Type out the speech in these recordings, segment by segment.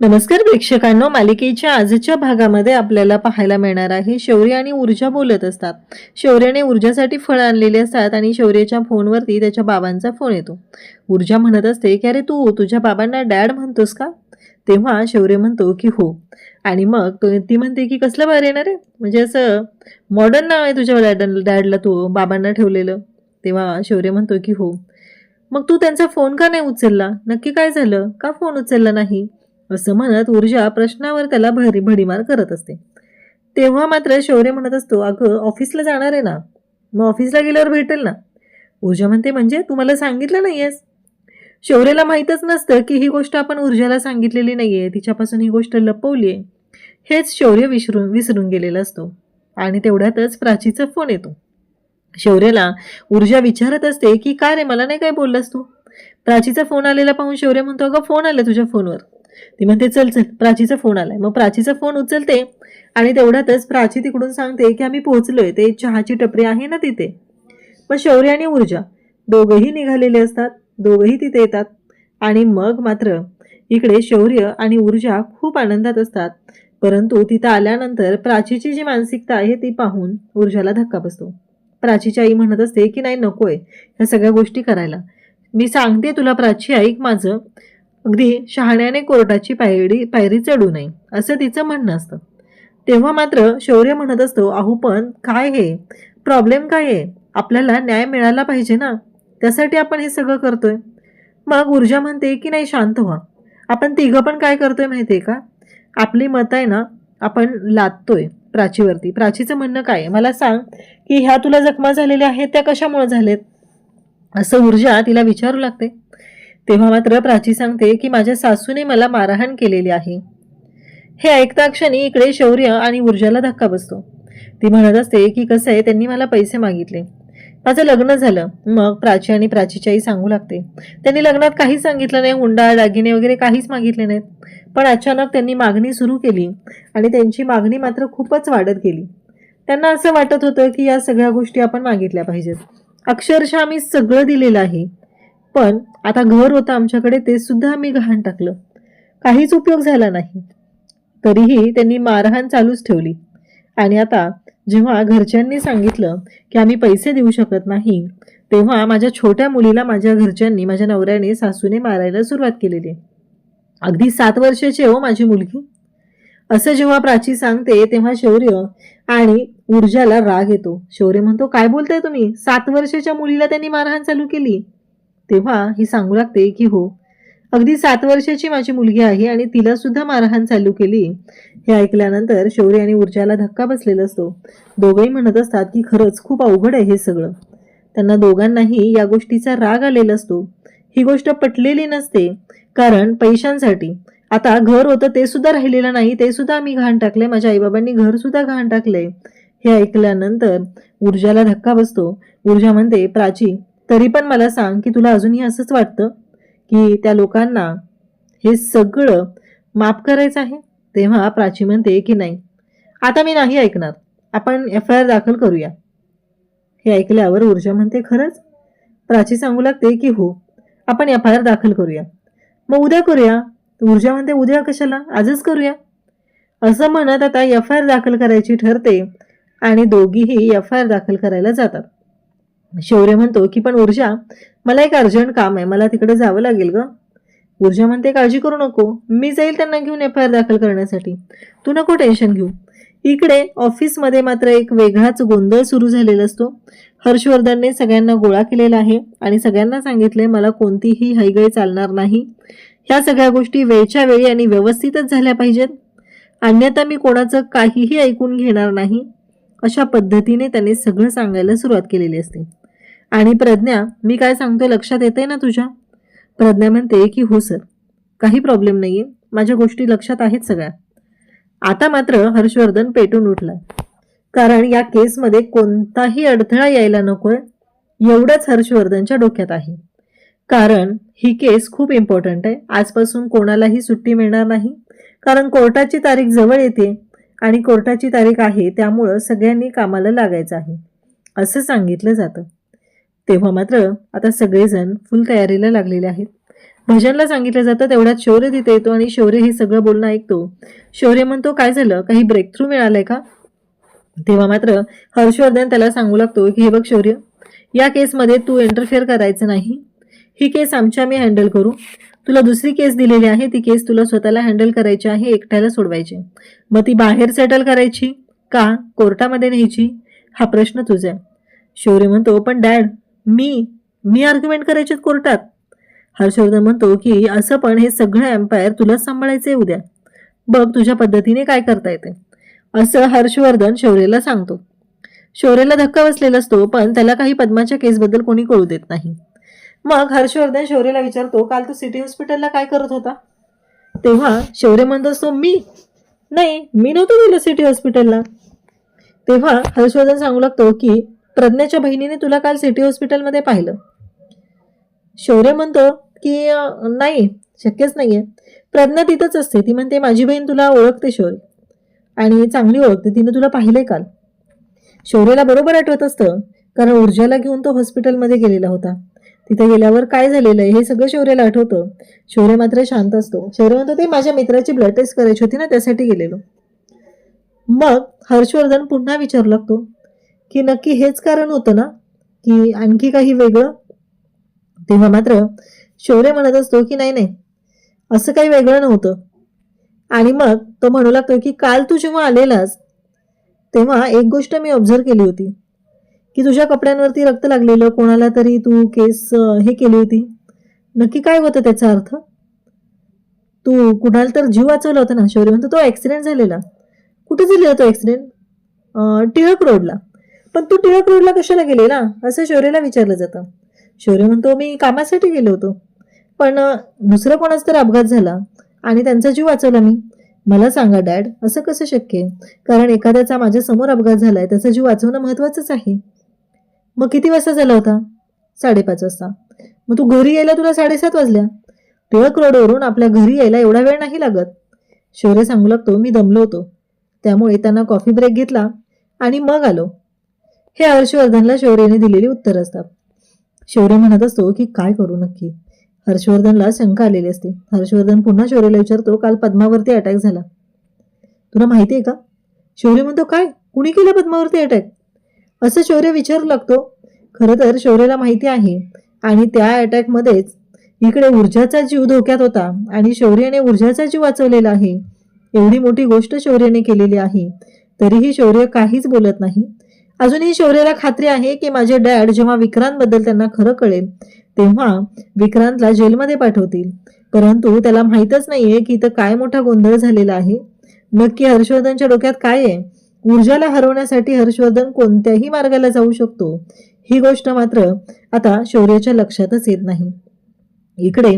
नमस्कार प्रेक्षकांनो, मालिकेच्या आजच्या भागामध्ये आपल्याला पाहायला मिळणार आहे शौर्य आणि ऊर्जा बोलत असतात. शौर्याने ऊर्जासाठी फळं आणलेली असतात आणि शौर्याच्या फोनवरती त्याच्या बाबांचा फोन येतो. ऊर्जा म्हणत असते की अरे तू तुझ्या बाबांना डॅड म्हणतोस का? तेव्हा शौर्य म्हणतो की हो. आणि मग ती म्हणते की कसलं बाहेर येणार आहे, म्हणजे असं मॉडर्न नाव आहे तुझ्या डॅडला तू बाबांना ठेवलेलं. तेव्हा शौर्य म्हणतो की हो. मग तू त्यांचा फोन का नाही उचलला, नक्की काय झालं, का फोन उचलला नाही, असं म्हणत ऊर्जा प्रश्नावर त्याला भडीमार करत असते. तेव्हा मात्र शौर्य म्हणत असतो अगं ऑफिसला जाणार आहे ना, मग ऑफिसला गेल्यावर भेटेल ना. ऊर्जा म्हणते म्हणजे तू मला सांगितलं नाहीयेस. शौर्यला माहीतच नसतं की ही गोष्ट आपण ऊर्जाला सांगितलेली नाहीये, तिच्यापासून ही गोष्ट लपवली आहे. हेच शौर्य विसरून विसरून गेलेला असतो. आणि तेवढ्यातच प्राचीचा फोन येतो. शौर्यला ऊर्जा विचारत असते की काय रे, मला नाही काय बोललास तू. प्राचीचा फोन आलेला पाहून शौर्य म्हणतो अगं फोन आला तुझ्या फोनवर. ती म्हणते चल चल प्राचीचा फोन आलाय. मग प्राचीचा फोन उचलते आणि तेवढ्यातच प्राची तिकडून सांगते की आम्ही पोहोचलोय, ते चहाची टपरी आहे ना तिथे. मग शौर्य आणि ऊर्जा दोघंही निघालेले असतात, दोघंही तिथे येतात. आणि मग मात्र इकडे शौर्य आणि ऊर्जा खूप आनंदात असतात. परंतु तिथं आल्यानंतर प्राचीची जी मानसिकता आहे ती पाहून ऊर्जाला धक्का बसतो. प्राचीची आई म्हणत असते की नाही, नकोय ह्या सगळ्या गोष्टी करायला. मी सांगते तुला प्राची, ऐक माझं. अगदी शहाण्याने कोर्टाची पायरी चढू नये, असं तिचं म्हणणं असतं. तेव्हा मात्र शौर्य म्हणत असतो अहो पण काय हे प्रॉब्लेम काय आहे, आपल्याला न्याय मिळाला पाहिजे ना, त्यासाठी आपण हे सगळं करतोय. मग ऊर्जा म्हणते की नाही शांत व्हा, आपण तिघं पण काय करतोय माहितीये का, आपली मत आहे ना आपण लादतोय प्राचीवरती. प्राचीचं म्हणणं काय आहे मला सांग, की ह्या तुला जखमा झालेल्या आहेत त्या कशामुळे झालेत, असं ऊर्जा तिला विचारू लागते. तेव्हा मात्र प्राची सांगते की माझ्या सासूने मला मारहाण केलेली आहे. हे ऐकता क्षणी इकडे शौर्य आणि ऊर्जाला धक्का बसतो. ती म्हणत असते की कसं आहे, त्यांनी मला पैसे मागितले, माझं लग्न झालं. मग प्राची आणि प्राचीची आई सांगू लागते त्यांनी लग्नात काहीच सांगितलं नाही, हुंडा दागिने वगैरे काहीच मागितले नाहीत. पण अचानक त्यांनी मागणी सुरू केली आणि त्यांची मागणी मात्र खूपच वाढत गेली. त्यांना असं वाटत होतं की या सगळ्या गोष्टी आपण मागितल्या पाहिजेत. अक्षरशः आम्ही सगळं दिलेलं आहे, पण आता घर होतं आमच्याकडे ते सुद्धा आम्ही गहाण टाकलं, काहीच उपयोग झाला नाही. तरीही त्यांनी मारहाण चालूच ठेवली. आणि आता जेव्हा घरच्यांनी सांगितलं की आम्ही पैसे देऊ शकत नाही, तेव्हा माझ्या छोट्या मुलीला माझ्या घरच्यांनी, माझ्या नवऱ्याने, सासूने मारायला सुरुवात केलेली. अगदी 7 वर्षाची हो माझी मुलगी. असं जेव्हा प्राची सांगते तेव्हा शौर्य आणि ऊर्जाला राग येतो. शौर्य म्हणतो काय बोलताय तुम्ही, 7 वर्षाच्या मुलीला त्यांनी मारहाण चालू केली. तेव्हा ही सांगू लागते की हो, अगदी 7 वर्षाची माझी मुलगी आहे आणि तिला सुद्धा मारहाण चालू केली. हे ऐकल्यानंतर शौर्य आणि ऊर्जाला धक्का बसलेला असतो. दोघंही म्हणत असतात की खरंच खूप अवघड आहे हे सगळं. त्यांना दोघांनाही या गोष्टीचा राग आलेला असतो. ही गोष्ट पटलेली नसते, कारण पैशांसाठी आता घर होतं ते सुद्धा राहिलेलं नाही, ते सुद्धा आम्ही घाण टाकले, माझ्या आईबाबांनी घर सुद्धा घाण टाकले. हे ऐकल्यानंतर ऊर्जाला धक्का बसतो. ऊर्जा म्हणते प्राची, तरी पण मला सांग की तुला अजूनही असंच वाटतं की त्या लोकांना हे सगळं माफ करायचं आहे. तेव्हा प्राची म्हणते की नाही, आता मी नाही ऐकणार, आपण FIR दाखल करूया. हे ऐकल्यावर ऊर्जा म्हणते खरंच. प्राची सांगू लागते की हो, आपण FIR दाखल करूया. मग उद्या करूया. ऊर्जा म्हणते उद्या कशाला, आजच करूया. असं म्हणत आता FIR दाखल करायची ठरते आणि दोघीही FIR दाखल करायला जातात. शौर्य म्हणतो की पण ऊर्जा, मला एक अर्जंट काम आहे, मला तिकडे जावं लागेल ग. ऊर्जा म्हणते काळजी करू नको, मी जाईल त्यांना घेऊन FIR दाखल करण्यासाठी, तू नको टेन्शन घेऊ. इकडे ऑफिसमध्ये मात्र एक वेगळाच गोंधळ सुरू झालेला असतो. हर्षवर्धनने सगळ्यांना गोळा केलेला आहे आणि सगळ्यांना सांगितले मला कोणतीही हयगय चालणार नाही, ह्या सगळ्या गोष्टी वेळच्या वेळी आणि व्यवस्थितच झाल्या पाहिजेत, अन्यथा मी कोणाचं काहीही ऐकून घेणार नाही. अशा पद्धतीने त्याने सगळं सांगायला सुरुवात केलेली असते. आणि प्रज्ञा, मी काय सांगतोय लक्षात येते ना तुझ्या? प्रज्ञा म्हणते की हो सर, काही प्रॉब्लेम नाहीये, माझ्या गोष्टी लक्षात आहेत सगळ्या. आता मात्र हर्षवर्धन पेटून उठलाय, कारण या केसमध्ये कोणताही अडथळा यायला नकोय एवढंच हर्षवर्धनच्या डोक्यात आहे. कारण ही केस खूप इम्पॉर्टंट आहे, आजपासून कोणालाही सुट्टी मिळणार नाही, कारण कोर्टाची तारीख जवळ येते आणि कोर्टाची तारीख आहे त्यामुळं सगळ्यांनी कामाला लागायचं आहे असं सांगितलं जातं. तेव्हा मात्र आता सगळेजण फुल तयारीला लागलेले आहेत. भजनला सांगितलं जातं तेवढ्यात शौर्य तिथे येतो आणि शौर्य हे सगळं बोलणं ऐकतो. शौर्य म्हणतो, काय झालं, काही ब्रेक थ्रू मिळालंय का? तेव्हा मात्र हर्षवर्धन त्याला सांगू लागतो की हे बघ शौर्य, या केसमध्ये तू इंटरफेअर करायचं नाही. ही केस आम्ही हँडल करू. तुला दुसरी केस दिलेली आहे, ती केस तुला स्वतःला हँडल करायची आहे, एकट्याला सोडवायची. मग ती बाहेर सेटल करायची का कोर्टामध्ये न्यायची, हा प्रश्न तुझा आहे. शौर्य म्हणतो, पण डॅड, मी आर्ग्युमेंट करायचे कोर्टात. हर्षवर्धन म्हणतो की असं पण हे सगळं एम्पायर तुलाच सांभाळायचंय उद्या. बघ तुझ्या पद्धतीने काय करता येते, असं हर्षवर्धन शौर्यला सांगतो. शौर्यला धक्का बसलेला असतो, पण त्याला काही पद्माच्या केसबद्दल कोणी कळू देत नाही. मग हर्षवर्धन शौर्यला विचारतो, काल तू सिटी हॉस्पिटलला काय करत होता? तेव्हा शौर्य म्हणत असतो, मी नव्हतं गेलो सिटी हॉस्पिटलला. तेव्हा हर्षवर्धन सांगू लागतो की प्रज्ञाच्या बहिणीने तुला काल सिटी हॉस्पिटलमध्ये पाहिलं. शौर्य म्हणतो की नाही, शक्यच नाहीये. प्रज्ञा तिथंच असते. ती म्हणते माझी बहीण तुला ओळखते शौर्य, आणि चांगली ओळखते, तिने तुला पाहिलंय काल. शौर्यला बरोबर आठवत असतं, कारण ऊर्जाला घेऊन तो हॉस्पिटलमध्ये गेलेला होता. तिथे गेल्यावर काय झालेलं आहे हे सगळं शौर्यला आठवतं. शौर्य मात्र शांत असतो. शौर्य म्हणतो, ते माझ्या मित्राची ब्लड टेस्ट करायची होती ना, त्यासाठी गेलेलो. मग हर्षवर्धन पुन्हा विचारू लागतो की नक्की हेच कारण होतं ना, की आणखी काही वेगळं? तेव्हा मात्र शौर्य म्हणत असतो की नाही, असं काही वेगळं नव्हतं. आणि मग तो म्हणू लागतो की काल तू जेव्हा आलेलास तेव्हा एक गोष्ट मी ऑब्झर्व केली होती, की तुझ्या कपड्यांवरती रक्त लागलेलं, कोणाला तरी तू केस हे केली होती. नक्की काय होतं त्याचा अर्थ? तू कुणाला तर जीव वाचवला होता ना? शौर्य म्हणतो, तो ऍक्सिडेंट झालेला. कुठे झालेला तो ऍक्सिडेंट? टिळक रोडला. पण तू टिळक रोडला कशाला गेलेला, असं शौर्यला विचारलं जातं. शौर्य म्हणतो, मी कामासाठी गेलो होतो, पण दुसरा कोणाचा तर अपघात झाला आणि त्यांचा जीव वाचवला मी. मला सांगा डॅड, असं कसं शक्य आहे? कारण एखाद्याचा माझ्या समोर अपघात झालाय, त्याचा जीव वाचवणं महत्वाचंच आहे. मग किती वाजता झाला होता? 5:30 वाजता. मग तू घरी यायला तुला 7:30 वाजल्या. टिळक रोडवरून आपल्या घरी यायला एवढा वेळ नाही लागत. शौर्य सांगू लागतो, मी दमलो होतो, त्यामुळे त्यांना कॉफी ब्रेक घेतला आणि मग आलो. हे हर्षवर्धनला शौर्यने दिलेली उत्तर असतात. शौर्य म्हणत असतो की काय करू नक्की. हर्षवर्धनला शंका आलेली असते. हर्षवर्धन पुन्हा शौर्यला विचारतो, काल पद्मावरती अटॅक झाला, तुला माहिती आहे का? शौर्य म्हणतो, काय, कुणी केलं पद्मावरती अटॅक, असं शौर्य विचारू लागतो. खरं तर शौर्यला माहिती आहे, आणि त्या अटॅकमध्येच इकडे ऊर्जाचा जीव धोक्यात होता आणि शौर्याने ऊर्जाचा जीव वाचवलेला आहे. एवढी मोठी गोष्ट शौर्याने केलेली आहे, तरीही शौर्य काहीच बोलत नाही. अजूनही शौर्याला खात्री आहे की माझे डॅड जेव्हा विक्रांतबद्दल त्यांना खरं कळेल तेव्हा विक्रांतला जेलमध्ये पाठवतील. परंतु त्याला माहीतच नाहीये की इथं काय मोठा गोंधळ झालेला आहे. नक्की हर्षवर्धनच्या डोक्यात काय आहे? ऊर्जाला हरवण्यासाठी हर्षवर्धन कोणत्याही मार्गाला जाऊ शकतो, ही गोष्ट मात्र आता शौर्याच्या लक्षातच येत नाही. इकडे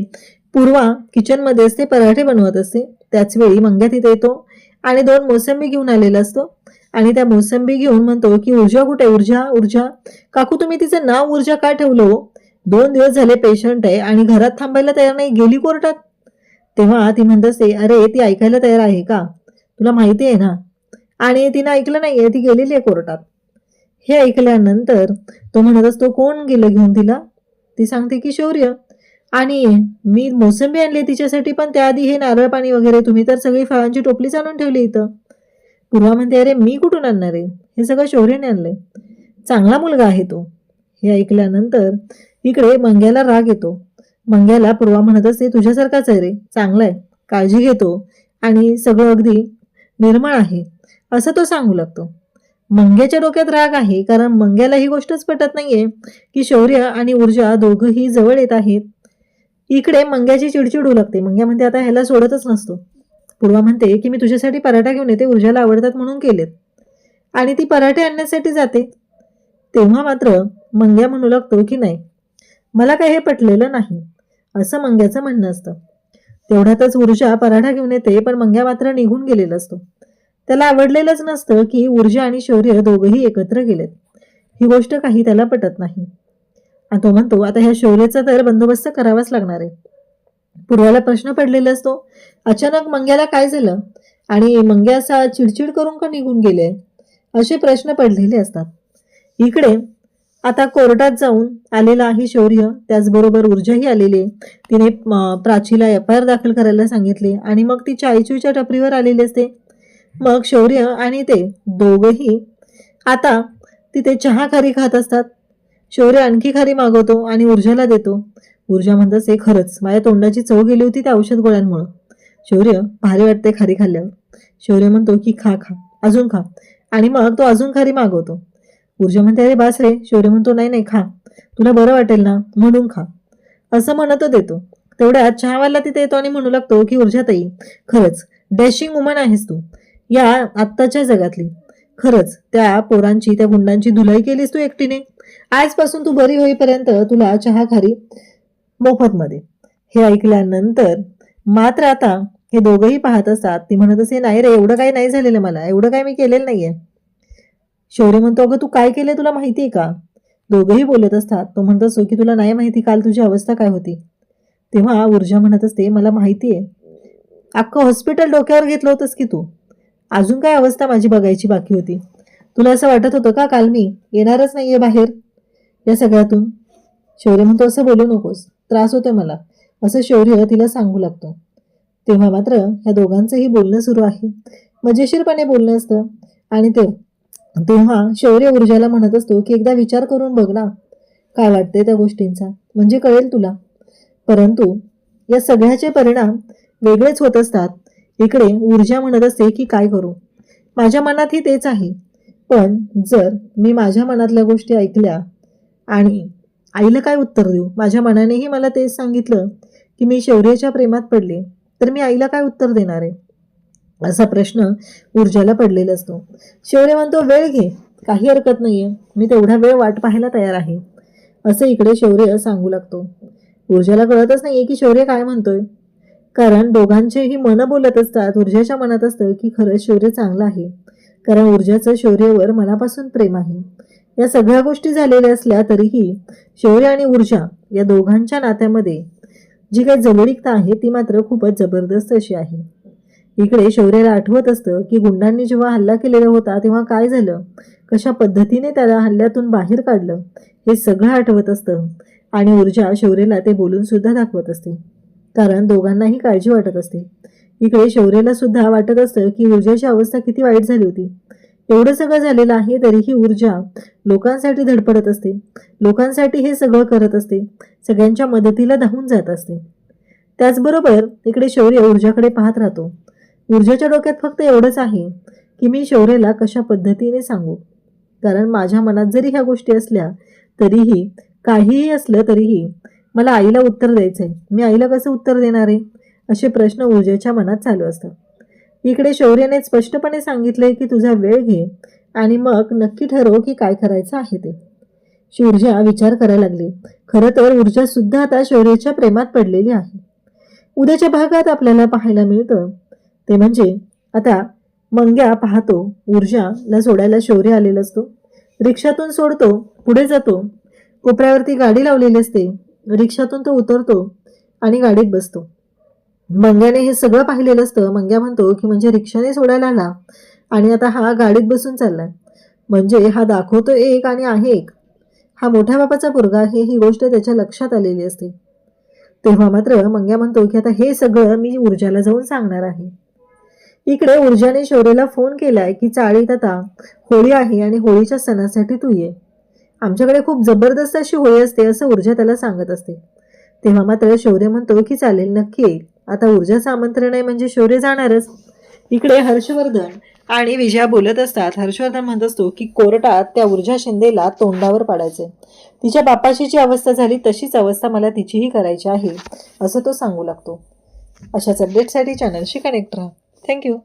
पूर्वा किचनमध्ये असते, पराठे बनवत असते. त्याच वेळी मंग्या तिथे येतो आणि 2 मोसंबी घेऊन आलेला असतो. आणि त्या मोसंबी घेऊन म्हणतो की ऊर्जा कुठे? ऊर्जा काकू, तुम्ही तिचं नाव ऊर्जा का ठेवलं हो? 2 दिवस झाले पेशंट आहे आणि घरात थांबायला तयार नाही, गेली कोर्टात. तेव्हा ती म्हणत असते, अरे ती ऐकायला तयार आहे का? तुला माहिती आहे ना. आणि तिनं ऐकलं नाहीये, ती गेलेली आहे कोर्टात. हे ऐकल्यानंतर तो म्हणत असतो, कोण गेलं घेऊन तिला? ती सांगते की शौर्य. आणि मी मोसंबी आणली तिच्यासाठी, पण त्याआधी हे नारळ पाणी वगैरे तुम्ही तर सगळी फळांची टोपलीच आणून ठेवली इथं. पूर्वा म्हणते, अरे मी कुठून आणणार आहे, हे सगळं शौर्याने आणलंय, चांगला मुलगा आहे तो. हे ऐकल्यानंतर इकडे मंग्याला राग येतो. मंग्याला पूर्वा म्हणत असते, तुझ्यासारखाच आहे रे, चांगला आहे, काळजी घेतो आणि सगळं अगदी निर्मळ आहे, असं तो सांगू लागतो. मंग्याच्या डोक्यात राग आहे, कारण मंग्याला ही गोष्टच पटत नाहीये की शौर्य आणि ऊर्जा दोघंही जवळ येत आहेत. इकडे मंग्याची चिडचिड होऊ लागते. मंग्या म्हणते, आता ह्याला सोडतच नसतो. पूर्वा म्हणते की मी तुझ्यासाठी पराठा घेऊन येते, ऊर्जाला आवडतात म्हणून केलेत. आणि ती पराठे आणण्यासाठी जाते. तेव्हा मात्र मंग्या म्हणू लागतो की नाही, मला काही हे पटलेलं नाही, असं मंग्याचं म्हणणं असतं. तेवढ्यातच ऊर्जा पराठा घेऊन येते, पण मंग्या मात्र निघून गेलेला असतो. त्याला आवडलेलंच नसतं की ऊर्जा आणि शौर्य दोघंही एकत्र गेलेत. ही गोष्ट काही त्याला पटत नाही. आणि तो म्हणतो, आता ह्या शौर्याचा तर बंदोबस्त करावाच लागणार आहे. पूर्वाला प्रश्न पडलेला असतो, अचानक मंग्याला काय झालं आणि मंग्या असा चिडचिड करून का निघून गेले, असे प्रश्न पडलेले असतात. इकडे आता कोर्टात जाऊन आलेला आहे शौर्य, त्याचबरोबर ऊर्जाही आलेली आहे. तिने प्राचीला FIR दाखल करायला सांगितले आणि मग ती चायचूच्या टपरीवर आलेली असते. मग शौर्य आणि ते दोघंही आता तिथे चहा खारी खात असतात. शौर्य आणखी खारी मागवतो आणि ऊर्जाला देतो. ऊर्जा म्हणत असते, खरंच माझ्या तोंडाची चव गेली होती त्या औषध गोळ्यांमुळं. शौर्य, भारी वाटते खारी खाल्ल्यावर. शौर्य म्हणतो की खा खा, अजून खा, आणि मग तो अजून खारी मागवतो. ऊर्जा म्हणते, अरे बास रे. शौर्य म्हणतो, नाही नाही खा, तुला बरं वाटेल ना म्हणून खा, असं म्हणतो देतो. तेवढ्यात चहावाला तिथे येतो आणि म्हणू लागतो की ऊर्जाताई, खरंच डॅशिंग वुमन आहेस तू या आत्ताच्या जगातली. खरंच त्या पोरांची, त्या गुंडांची धुलाई केलीस तू एकटीने. आजपासून तू बरी होईपर्यंत तुला चहा खारी मोफतमध्ये. हे ऐकल्यानंतर मात्र आता हे दोघंही पाहत असतात. ती म्हणत असे, नाही रे, एवढं काही नाही झालेलं, मला एवढं काही मी केलेलं नाहीये. शौर्य म्हणतो, अगं तू काय केलंय तुला माहितीये का? दोघंही बोलत असतात. तो म्हणत असतो की तुला नाही माहिती काल तुझी अवस्था काय होती. तेव्हा ऊर्जा म्हणत असते, मला माहितीये, अख्खं हॉस्पिटल डोक्यावर घेतलं होतंस की तू. अजून काय अवस्था माझी बघायची बाकी होती. तुला असं वाटत होतं का काल मी येणारच नाहीये बाहेर या सगळ्यातून? शौर्य म्हणतो, असं बोलू नकोस, त्रास होतोय मला, असं शौर्य तिला सांगू लागतो. तेव्हा मात्र ह्या दोघांचंही बोलणं सुरू आहे. मजेशीरपणे बोलणं असतं. आणि तेव्हा शौर्य ऊर्जाला म्हणत असतो की एकदा विचार करून बघ ना, काय वाटतंय त्या गोष्टींचा, म्हणजे कळेल तुला. परंतु या सगळ्याचे परिणाम वेगळेच होत असतात. इकडे ऊर्जा म्हणत असते की काय करू, माझ्या मनातही तेच आहे, पण जर मी माझ्या मनातल्या गोष्टी ऐकल्या आणि आईला काय उत्तर देऊ? माझ्या मनानेही मला तेच सांगितलं की मी शौर्याच्या प्रेमात पडले, तर मी आईला काय उत्तर देणार आहे, असा प्रश्न ऊर्जाला पडलेला असतो. शौर्य म्हणतो, वेळ घे, काही हरकत नाहीये, मी तेवढा वेळ वाट पाहायला तयार आहे, असं इकडे शौर्य सांगू लागतो. ऊर्जाला कळतच नाहीये की शौर्य काय म्हणतोय, कारण दोघांचेही मन बोलत असतात. ऊर्जाच्या मनात असतं की खरंच शौर्य चांगला आहे, कारण ऊर्जाचं शौर्यावर मनापासून प्रेम आहे. या सगळ्या गोष्टी झालेल्या असल्या तरीही शौर्य आणि ऊर्जा या दोघांच्या नात्यामध्ये जी काही जवळीकता आहे ती मात्र खूपच जबरदस्त अशी आहे. इकडे शौर्याला आठवत असतं की गुंडांनी जेव्हा हल्ला केलेला होता तेव्हा काय झालं, कशा पद्धतीने त्याला हल्ल्यातून बाहेर काढलं, हे सगळं आठवत असतं. आणि ऊर्जा शौर्याला ते बोलून सुद्धा दाखवत असते, कारण दोघांनाही काळजी वाटत असते. इकडे शौर्याला सुद्धा वाटत असतं की ऊर्जाची अवस्था किती वाईट झाली होती. एवढं सगळं झालेलं आहे तरीही ऊर्जा लोकांसाठी धडपडत असते, लोकांसाठी हे सगळं करत असते, सगळ्यांच्या मदतीला धावून जात असते. त्याचबरोबर इकडे शौर्य ऊर्जाकडे पाहत राहतो. ऊर्जाच्या डोक्यात फक्त एवढंच आहे की मी शौर्याला कशा पद्धतीने सांगू, कारण माझ्या मनात जरी ह्या गोष्टी असल्या तरीही, काहीही असलं तरीही मला आईला उत्तर द्यायचंय, मी आईला कसं उत्तर देणार आहे, असे प्रश्न ऊर्जेच्या मनात चालू असतात. इकडे शौर्याने स्पष्टपणे सांगितले की तुझा वेळ घे आणि मग नक्की ठरव की काय करायचं आहे ते. ऊर्जा विचार करायला लागली. खरं तर ऊर्जा सुद्धा आता शौर्याच्या प्रेमात पडलेली आहे. उद्याच्या भागात आपल्याला पाहायला मिळतं ते म्हणजे आता मंग्या पाहतो ऊर्जाला सोडायला शौर्य आलेला असतो. रिक्षातून सोडतो, पुढे जातो, कोपऱ्यावरती गाडी लावलेली असते, रिक्षातून तो उतरतो आणि गाडीत बसतो. मंग्याने हे सगळं पाहिलेलं असतं. मंग्या म्हणतो की म्हणजे रिक्षाने सोडायला आला आणि आता हा गाडीत बसून चाललाय, म्हणजे हा दाखवतो एक आणि आहे एक, हा मोठ्या बापाचा पोरगा आहे, ही गोष्ट त्याच्या लक्षात आलेली असते. तेव्हा मात्र मंग्या म्हणतो की आता हे सगळं मी ऊर्जाला जाऊन सांगणार आहे. इकडे ऊर्जाने शौर्याला फोन केलाय की चाळीत आता होळी आहे आणि होळीच्या सणासाठी तू ये, आमच्याकडे खूप जबरदस्त अशी होळी असते, असं ऊर्जा त्याला सांगत असते. तेव्हा मात्र शौर्य म्हणतो की चालेल, नक्की येईल. आता ऊर्जाचं आमंत्रण आहे म्हणजे शौर्य जाणारच. इकडे हर्षवर्धन आणि विजया बोलत असतात. हर्षवर्धन म्हणत असतो की कोर्टात त्या ऊर्जा शिंदेला तोंडावर पाडायचंय, तिच्या बापाची जी अवस्था झाली तशीच अवस्था मला तिचीही करायची आहे, असं तो सांगू लागतो. अशाच अपडेटसाठी चॅनलशी कनेक्ट राहा. थँक्यू.